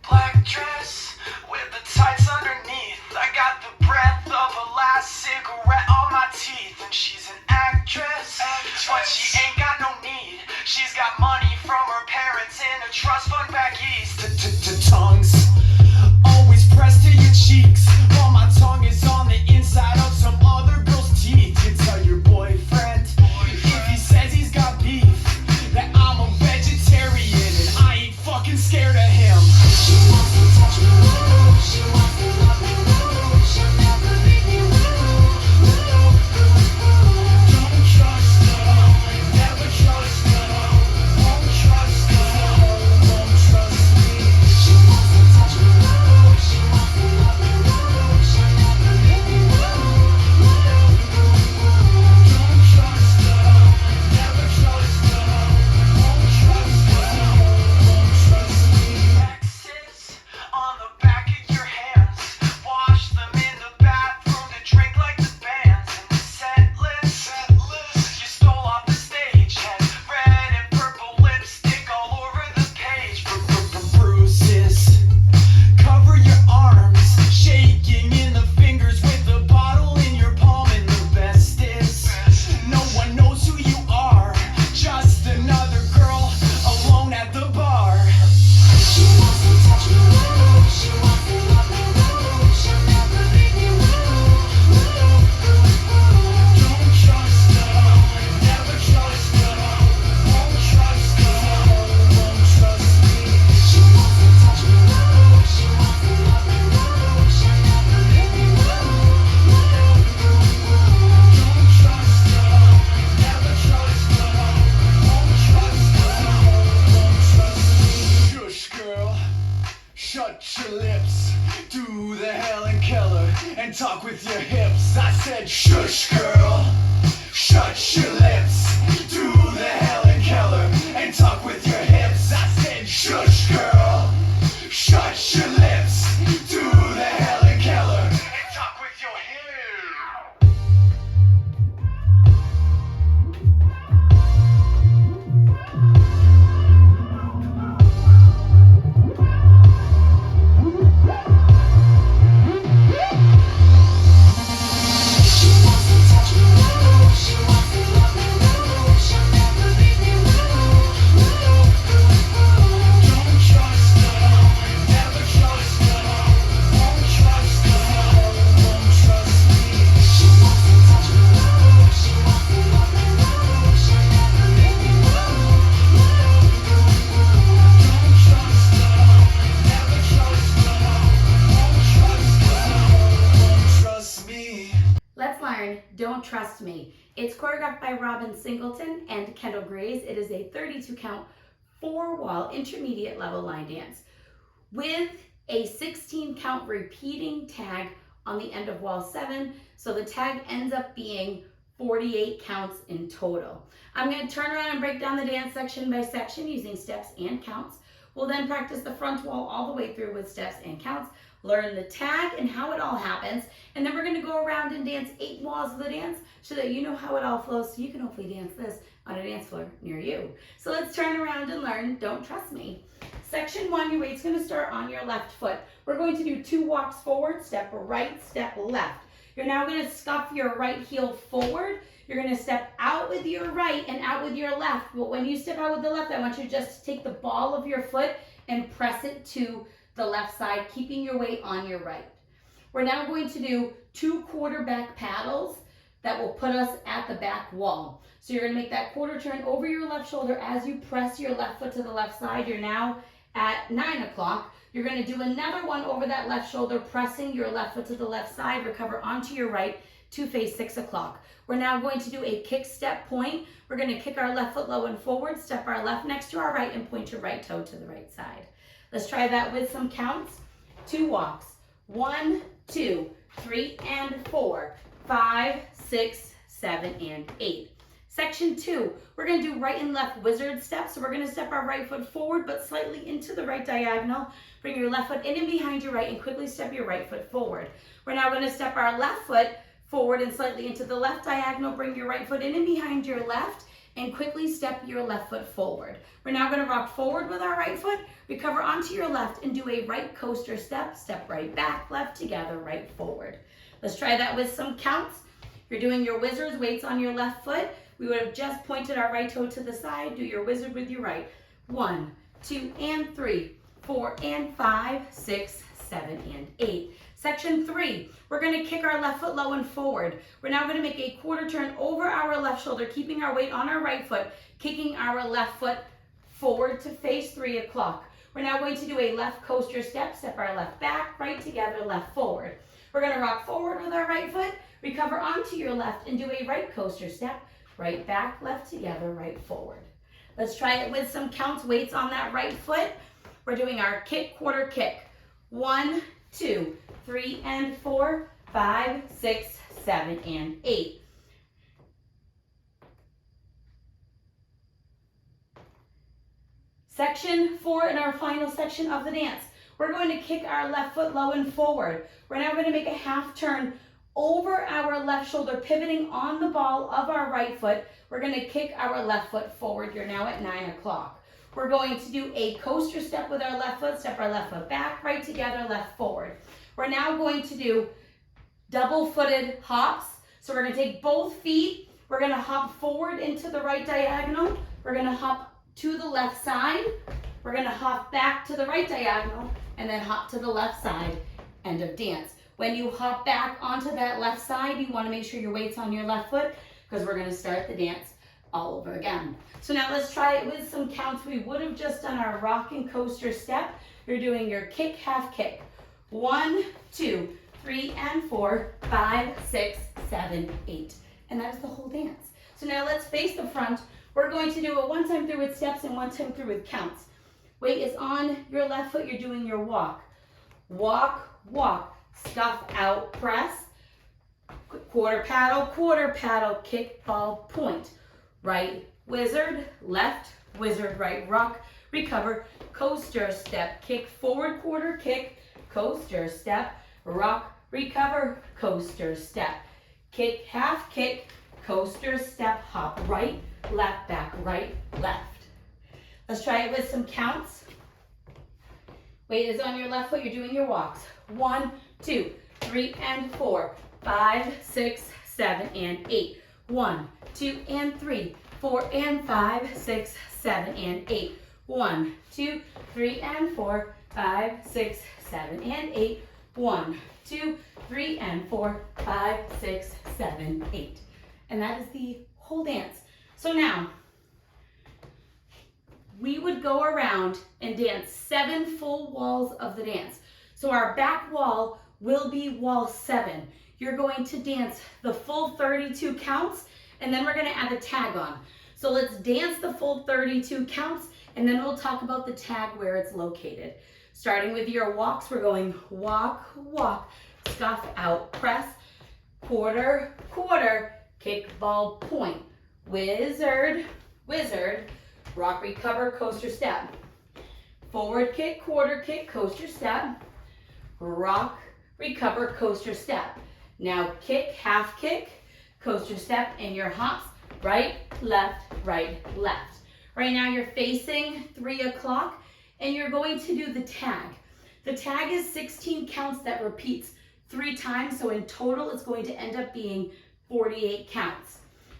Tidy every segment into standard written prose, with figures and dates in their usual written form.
Black dress with the tights underneath. I got the breath of a last cigarette on my teeth. And she's an actress, but she ain't got no need. She's got money from her parents in a trust fund back east. Tongues always pressed to your cheeks, while my tongue is on the inside of some other girl's teeth. You tell your boyfriend, if he says he's got beef, that I'm a vegetarian and I ain't fucking scared of him. She wants to touch me, she wants to love me, she'll never leave me. Don't trust her, never trust her, won't trust her, won't trust me. She wants to touch me, she wants to love me, she'll never leave me. Don't trust her, never trust her, won't trust her, won't trust me. X's on the back of your hands, wash them in the bathroom to drink like the bands. And the set list you stole off the stage had red and purple lipstick all over the page. Bruises cover your arms, shaking in the fingers with the bottle in your palm. And the best is, no one knows who you are, just another girl alone at the bar. She wants to touch me, she wants to love me, she'll never leave me. Don't trust her, never trust her, won't trust her, won't trust me. She wants to touch me, she wants to love me, she'll never leave me. Don't trust her, never trust her, won't trust her, won't trust me. Shush girl, shut your lips, do the Helen Keller and talk with your hips. I said shush girl, shut your lips, do the Helen Keller and talk with your hips. I said shush girl, shut your lips, do the Helen Keller and talk with your hips. She wants to touch me, she wants to love me, she'll never leave me. Don't trust her, never trust her, won't trust her, won't trust me. She wants to touch me, she wants to love me, she'll never leave me. Don't trust her, never trust her, won't trust her, won't trust me. Let's learn Don't Trust Me. It's choreographed by Robin Singleton and Kendal Greise. It is a 32 count, 4-wall intermediate level line dance with a 16 count repeating tag on the end of wall 7. So the tag ends up being 48 counts in total. I'm going to turn around and break down the dance section by section using steps and counts. We'll then practice the front wall all the way through with steps and counts, learn the tag and how it all happens, and then we're going to go around and dance 8 walls of the dance so that you know how it all flows, so you can hopefully dance this on a dance floor near you. So let's turn around and learn Don't Trust Me. Section 1, your weight's going to start on your left foot. We're going to do 2 walks forward, step right, step left. You're now going to scuff your right heel forward. You're going to step out with your right and out with your left. But when you step out with the left, I want you just to take the ball of your foot and press it to the left side, keeping your weight on your right. We're now going to do 2 quarterback paddles that will put us at the back wall. So you're going to make that quarter turn over your left shoulder as you press your left foot to the left side. You're now at 9 o'clock. You're going to do another one over that left shoulder, pressing your left foot to the left side, recover onto your right to face 6 o'clock. We're now going to do a kick step point. We're going to kick our left foot low and forward, step our left next to our right, and point your right toe to the right side. Let's try that with some counts. 2 walks. 1, 2, 3, and 4, 5, 6, 7, and 8. Section 2, we're going to do right and left wizard steps. So we're going to step our right foot forward, but slightly into the right diagonal. Bring your left foot in and behind your right and quickly step your right foot forward. We're now going to step our left foot forward and slightly into the left diagonal. Bring your right foot in and behind your left and quickly step your left foot forward. We're now going to rock forward with our right foot, recover onto your left, and do a right coaster step, step right back, left together, right forward. Let's try that with some counts. You're doing your wizards, weights on your left foot. We would have just pointed our right toe to the side. Do your wizard with your right. 1, 2, and 3, 4, and 5, 6, 7, and 8. Section 3, we're going to kick our left foot low and forward. We're now going to make a quarter turn over our left shoulder, keeping our weight on our right foot, kicking our left foot forward to face 3 o'clock. We're now going to do a left coaster step, step our left back, right together, left forward. We're going to rock forward with our right foot, recover onto your left, and do a right coaster step, right back, left together, right forward. Let's try it with some counts, weights on that right foot. We're doing our kick, quarter kick. 1, 2, 3, and 4, 5, 6, 7, and 8. Section 4 in our final section of the dance. We're going to kick our left foot low and forward. We're now going to make a half turn over our left shoulder, pivoting on the ball of our right foot. We're going to kick our left foot forward. You're now at 9 o'clock. We're going to do a coaster step with our left foot, step our left foot back, right together, left forward. We're now going to do double-footed hops. So we're going to take both feet. We're going to hop forward into the right diagonal. We're going to hop to the left side. We're going to hop back to the right diagonal and then hop to the left side. End of dance. When you hop back onto that left side, you want to make sure your weight's on your left foot because we're going to start the dance all over again. So now let's try it with some counts. We would have just done our rock and coaster step. You're doing your kick, half kick. 1, 2, 3, and 4, 5, 6, 7, 8. And that is the whole dance. So now let's face the front. We're going to do a 1 time through with steps and 1 time through with counts. Weight is on your left foot. You're doing your walk. Walk, walk, scuff out, press. Quarter paddle, kick, ball, point. Right wizard, left wizard, right rock, recover, coaster step, kick forward, quarter kick, coaster step, rock, recover, coaster step, kick, half kick, coaster step, hop right, left, back, right, left. Let's try it with some counts. Weight is on your left foot. You're doing your walks. 1, 2, 3, and 4, 5, 6, 7, and 8. 1, 2, and 3, 4, and 5, 6, 7, and 8. 1, 2, 3, and 4, 5, 6, 7, and 8. 1, 2, 3, and 4, 5, 6, 7, 8. And that is the whole dance. So now, we would go around and dance 7 full walls of the dance. So our back wall will be wall 7. You're going to dance the full 32 counts, and then we're going to add the tag on. So let's dance the full 32 counts, and then we'll talk about the tag where it's located. Starting with your walks, we're going walk, walk, scuff out, press, quarter, quarter, kick, ball, point, wizard, wizard, rock, recover, coaster step, forward kick, quarter kick, coaster step, rock, recover, coaster step. Now kick, half kick, coaster step, and your hops, right, left, right, left. Right now you're facing 3 o'clock, and you're going to do the tag. The tag is 16 counts that repeats 3 times, so in total it's going to end up being 48 counts.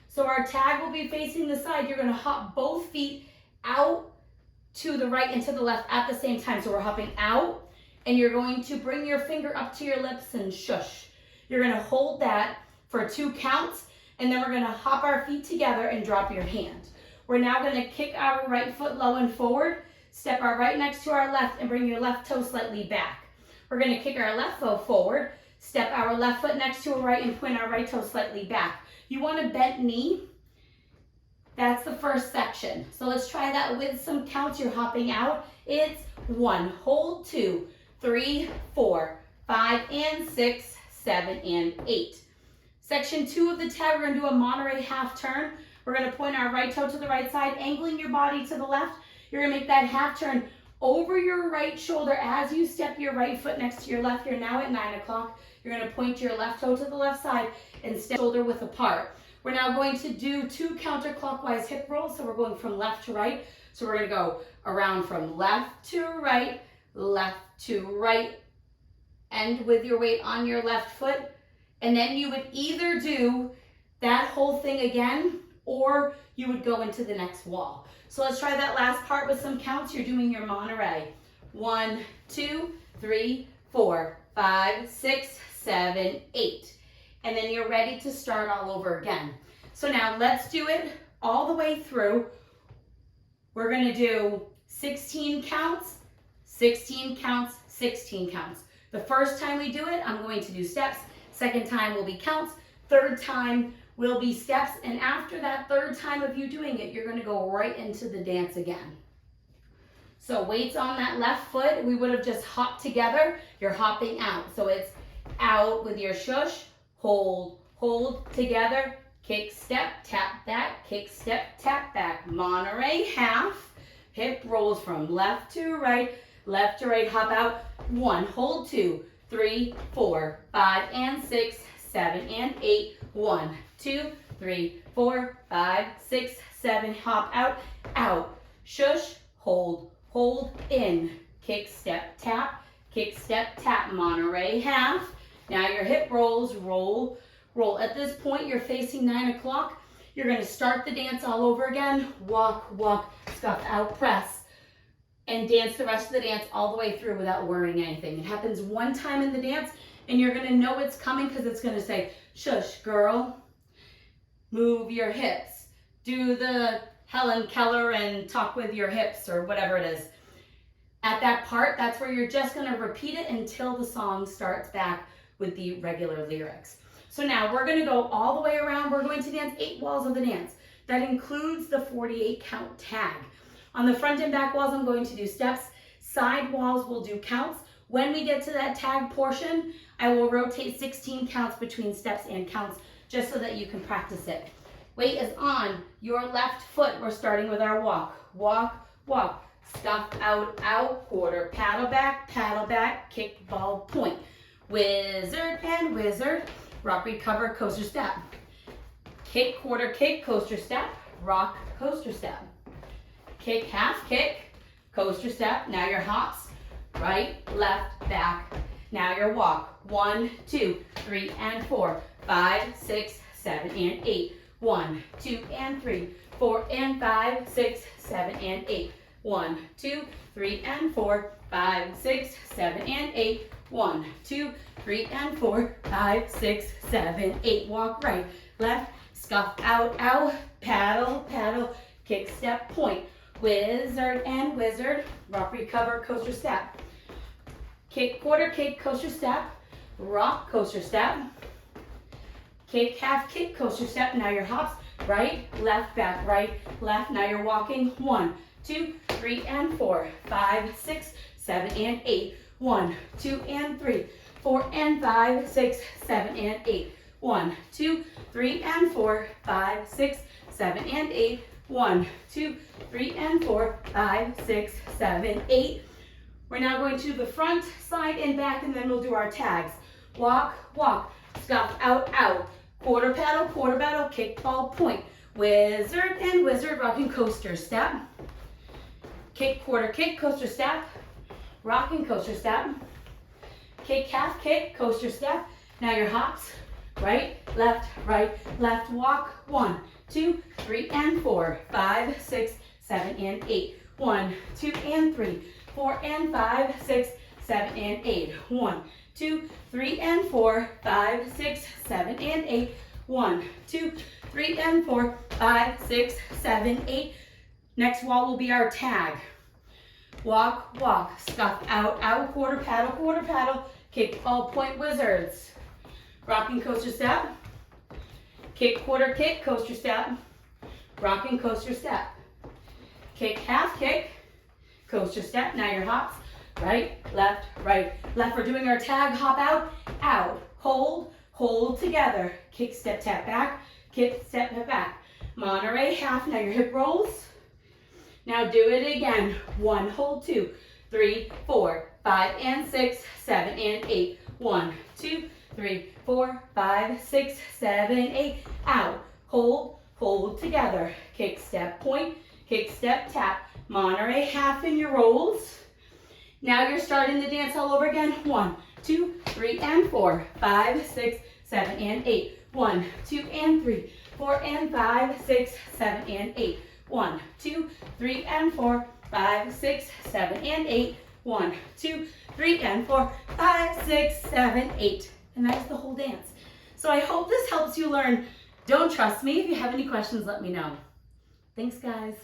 So our tag will be facing the side. You're going to hop both feet out to the right and to the left at the same time. So we're hopping out, and you're going to bring your finger up to your lips and shush. You're going to hold that for 2 counts, and then we're going to hop our feet together and drop your hand. We're now going to kick our right foot low and forward, step our right next to our left, and bring your left toe slightly back. We're going to kick our left foot forward, step our left foot next to our right, and point our right toe slightly back. You want a bent knee. That's the first section. So let's try that with some counts. You're hopping out. It's 1, hold, 2, 3, 4, 5, and 6, 7, and 8. Section 2 of the tag, we're going to do a Monterey half turn. We're going to point our right toe to the right side, angling your body to the left. You're going to make that half turn over your right shoulder as you step your right foot next to your left. You're now at 9 o'clock. You're going to point your left toe to the left side and step shoulder width apart. We're now going to do 2 counterclockwise hip rolls. So we're going from left to right. So we're going to go around from left to right, end with your weight on your left foot. And then you would either do that whole thing again, or you would go into the next wall. So let's try that last part with some counts. You're doing your Monterey. 1, 2, 3, 4, 5, 6, 7, 8. And then you're ready to start all over again. So now let's do it all the way through. We're gonna do 16 counts, 16 counts, 16 counts. The first time we do it, I'm going to do steps. Second time will be counts. Third time will be steps. And after that third time of you doing it, you're gonna go right into the dance again. So weights on that left foot, we would have just hopped together. You're hopping out. So it's out with your shush, hold, hold together, kick, step, tap back, kick, step, tap back. Monterey half, hip rolls from left to right, hop out. 1, hold 2, 3, 4, 5, and 6, 7, and 8. 1, 2, 3, 4, 5, 6, 7, hop out, out, shush, hold, hold, in, kick, step, tap, Monterey half. Now your hip rolls, roll, roll. At this point, you're facing 9 o'clock. You're gonna start the dance all over again. Walk, walk, scuff out, press, and dance the rest of the dance all the way through without worrying anything. It happens one time in the dance, and you're gonna know it's coming because it's gonna say, shush, girl, move your hips. Do the Helen Keller and talk with your hips or whatever it is. At that part, that's where you're just gonna repeat it until the song starts back with the regular lyrics. So now we're gonna go all the way around. We're going to dance 8 walls of the dance. That includes the 48 count tag. On the front and back walls, I'm going to do steps. Side walls will do counts. When we get to that tag portion, I will rotate 16 counts between steps and counts just so that you can practice it. Weight is on your left foot. We're starting with our walk. Walk, walk, scuff out, out, quarter, paddle back, kick, ball, point. Wizard and wizard, rock, recover, coaster step. Kick, quarter kick, coaster step, rock, coaster step. Kick, half kick, coaster step. Now your hops, right, left, back. Now your walk. 1, 2, 3, and 4, 5, 6, 7, and 8. 1, 2, and 3, 4, and 5, 6, 7, and 8. 1, 2, 3, and 4, 5, 6, 7, and 8. 1, 2, 3, and 4, 5, 6, 7, 8. Walk right, left, scuff out, out, paddle, paddle, kick, step, point. Wizard and wizard, rock, recover, coaster step. Kick, quarter kick, coaster step, rock, coaster step. Kick, half kick, coaster step. Now your hops, right, left, left. Now you're walking. 1, 2, 3, and 4, 5, 6, 7, and 8. 1, 2, and 3, 4, and 5, 6, 7, and 8. 1, 2, 3, and 4, 5, 6, 7, and 8. 1, 2, 3, and 4, 5, 6, 7, 8. We're now going to the front, side, and back, and then we'll do our tags. Walk, walk, scuff out, out. Quarter paddle, kick, ball, point. Wizard and wizard, rocking coaster step. Kick, quarter kick, coaster step. Rocking coaster step. Kick, half kick, coaster step. Now your hops, right, left, walk. 1, 2, 3, and 4, 5, 6, 7, and 8. 1, 2, and 3, 4, and 5, 6, 7, and 8. 1, 2, 3, and 4, 5, 6, 7, and 8. 1, 2, 3, and 4, 5, 6, 7, 8. Next wall will be our tag. Walk, walk, scuff out, out, quarter paddle, kick, ball, point, wizards. Rocking coaster step. Kick, quarter kick, coaster step. Rocking coaster step. Kick, half kick, coaster step. Now your hops, right, left. We're doing our tag, hop out, out, hold together. Kick, step, tap back, kick, step, tap back. Monterey half, now your hip rolls. Now do it again. 1, hold 2, 3, 4, 5, and 6, 7, and 8. 1, 2, 3, 4, 5, 6, 7, 8. Out, hold, hold together. Kick, step, point, kick, step, tap. Monterey half in your rolls. Now you're starting the dance all over again. 1, 2, 3, and 4, 5, 6, 7, and 8. 1, 2, and 3, 4, and 5, 6, 7, and 8. 1, 2, 3, and 4, 5, 6, 7, and 8. 1, 2, 3, and 4, 5, 6, 7, 8. And that's the whole dance. So I hope this helps you learn Don't Trust Me. If you have any questions, let me know. Thanks, guys.